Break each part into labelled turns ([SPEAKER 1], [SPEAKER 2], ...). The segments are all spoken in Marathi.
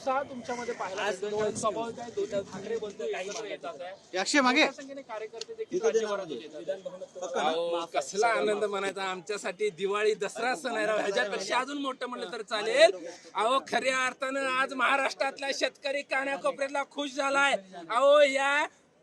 [SPEAKER 1] उत्साह तुमच्यामध्ये पाहायला मिळतो. स्वाभाविक आहे, उद्धव ठाकरे बद्दल काही येतात आहे.
[SPEAKER 2] मागे
[SPEAKER 1] संख्येने कार्यकर्ते देखील राज्यभरातून येतात.
[SPEAKER 3] कसला आनंद म्हणायचा आमच्यासाठी. दिवाळी दसरा सण आहे राव, ह्याच्यापेक्षा अजून मोठं म्हणलं तर चालेल. अहो खऱ्या अर्थानं आज महाराष्ट्रातला शेतकरी कानाकोपऱ्यातला खुश झालाय. अहो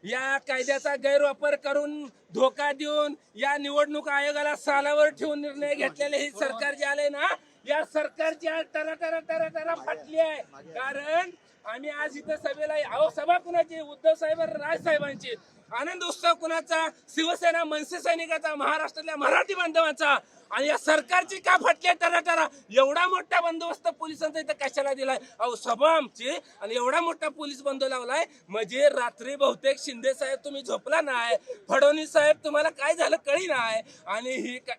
[SPEAKER 3] या कायद्याचा गैरवापर करून धोका देऊन या निवडणूक आयोगाला सालावर ठेवून निर्णय घेतलेले हे सरकार जे आले ना, या सरकारची आज तरा फाटली आहे. कारण आम्ही आज इथं सभेला, अहो सभा कुणाची? उद्धव साहेब राज साहेबांची. आनंद उत्सव कुणाचा? शिवसेना मनसे सैनिकाचा, महाराष्ट्रातल्या मराठी बांधवांचा. आणि या सरकारची का फाटली टरा एवढा मोठा बंदोबस्त पोलिसांचा इथं कशाला दिलाय? अहो सभा आमची आणि एवढा मोठा पोलीस बंद लावलाय. म्हणजे रात्री बहुतेक शिंदे साहेब तुम्ही झोपला नाही, फडणवीस साहेब तुम्हाला काय झालं कळी नाही. आणि ही काय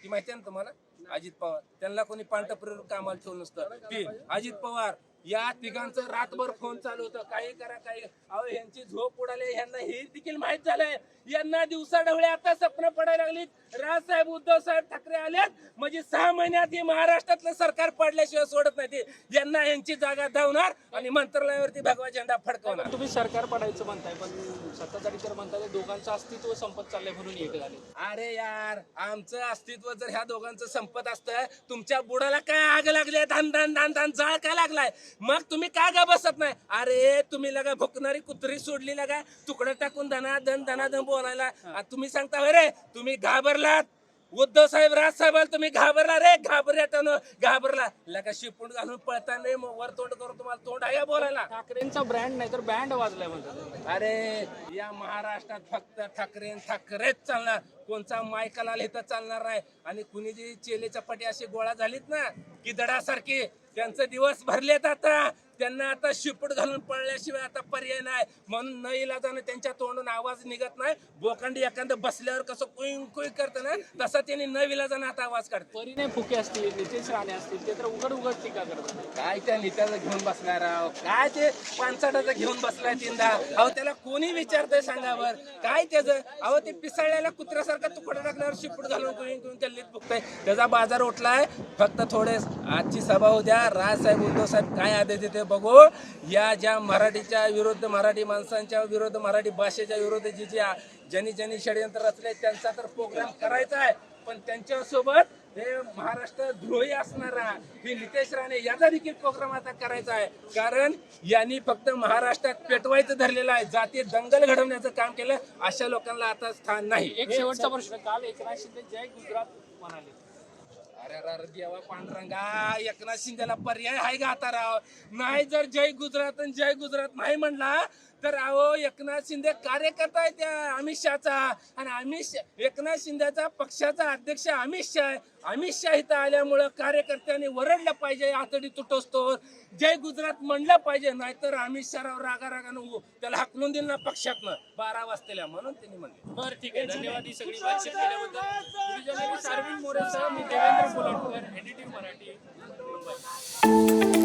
[SPEAKER 3] ती माहिती आहे ना तुम्हाला? अजित पवार, त्यांना कोणी पांढरपुरीवर कामाला ठेवलं नसतं. ती अजित पवार, या तिघांचं रातभर फोन चालू होतं, काही करा काही. अहो यांची झोप उडाली, यांना हे देखील माहित झालंय. यांना दिवसा ढवळे आता स्वप्न पडायला लागली. राजसाहेब उद्धव साहेब ठाकरे आलेत म्हणजे 6 महिन्यात हे महाराष्ट्रातलं सरकार पडल्याशिवाय सोडत नाही. यांना यांची जागा धावणार आणि मंत्रालयावरती भगवा झेंडा फडकवणार.
[SPEAKER 1] तुम्ही सरकार पडायचं म्हणताय, पण सत्ताधारी तर म्हणताय दोघांचं अस्तित्व संपत चाललंय म्हणून एक झाले.
[SPEAKER 3] अरे यार, आमचं अस्तित्व जर ह्या दोघांचं संपत असतं, तुमच्या बुडाला काय आग लागली? धान जाळ काय लागलाय? मग तुम्ही काय गा बसत नाही? अरे तुम्ही लगा भुकणारी कुत्री सोडली लगा तुकडं टाकून धनाधन बोलायला. तुम्ही सांगता होय रे तुम्ही घाबरलात? उद्धव साहेब राज साहेबाला तुम्ही घाबरला रे? घाबरला लगा शिपूट घालून पळता नाही, वर तोंड करून तुम्हाला तोंड आहे बोलायला.
[SPEAKER 1] ठाकरेंचा ब्रँड नाही तर बँड वाजलाय म्हणतात.
[SPEAKER 3] अरे या महाराष्ट्रात फक्त ठाकरेच चालणार. कोणचा मायकाला लिहिता चालणार नाही. आणि कुणी जी चेले चपाटी अशी गोळा झालीत ना की दडासारखी, त्यांचे दिवस भरलेत. आता त्यांना आता शिपूट घालून पडल्याशिवाय आता पर्याय नाही. म्हणून न इलाजानं त्यांच्या तोंडून आवाज निघत नाही. बोखंडी एखादं बसल्यावर कसं कुई करत ना, तसा त्यांनी न इलाजानं आता आवाज काढतो.
[SPEAKER 1] परिणय फुके असतील, नितेश राणे असतील, ते तर उघड टीका करतात.
[SPEAKER 3] काय त्या नेत्याचं घेऊन बसलाय राव? काय ते पानसाटाचं घेऊन बसलाय 3दा? अहो त्याला कोणी विचारतंय सांगावर? काय त्याचं? अहो ते पिसाळल्याला कुत्र्यासारखा तुकडा टाकल्यावर शिपूट घालून कुई गल्लीत फुकतंय. त्याचा बाजार उठलाय. फक्त थोडे आजची सभा उद्या राजसाहेब उद्धव साहेब काय आदेश देते बघू. या ज्या मराठीच्या विरुद्ध, मराठी माणसांच्या विरुद्ध, मराठी भाषेच्या विरुद्ध ज्यांनी षडयंत्र रचले त्यांचा तर प्रोग्राम करायचा आहे. पण त्यांच्यासोबत हे महाराष्ट्र द्रोही असणारा हे नितेश राणे याचा देखील प्रोग्राम आता करायचा आहे. कारण यांनी फक्त महाराष्ट्रात पेटवायचं धरलेलं आहे. जाती दंगल घडवण्याचं काम केलं. अशा लोकांना आता स्थान नाही.
[SPEAKER 1] एक शेवटचा प्रश्न, काल एकनाथ शिंदे जय गुजरात म्हणाले.
[SPEAKER 3] अरे देवा पांडुरंगा, एकनाथ शिंदेला पर्याय आहे का आता राव? नाही जर जय गुजरात नाही म्हणला तर अहो एकनाथ शिंदे कार्यकर्ता आहे त्या अमित शहाचा. आणि एकनाथ शिंदेचा पक्षाचा अध्यक्ष अमित शहा आहे. अमित शहा इथं आल्यामुळं कार्यकर्त्यांनी वरडलं पाहिजे, आतडी तुटोस्तोवर जय गुजरात म्हणलं पाहिजे. नाहीतर अमित शहाराव रागानं त्याला हाकलून दिलं ना पक्षातनं 12 वाजतेल्या, म्हणून त्यांनी म्हणले.
[SPEAKER 1] बरं ठीक आहे, धन्यवाद ही सगळी बातचीत केल्याबद्दल. सार्विन मोरेसह मी देवेंद्र कोल्हाटकर, एडिटिव्ह मराठी, मुंबई.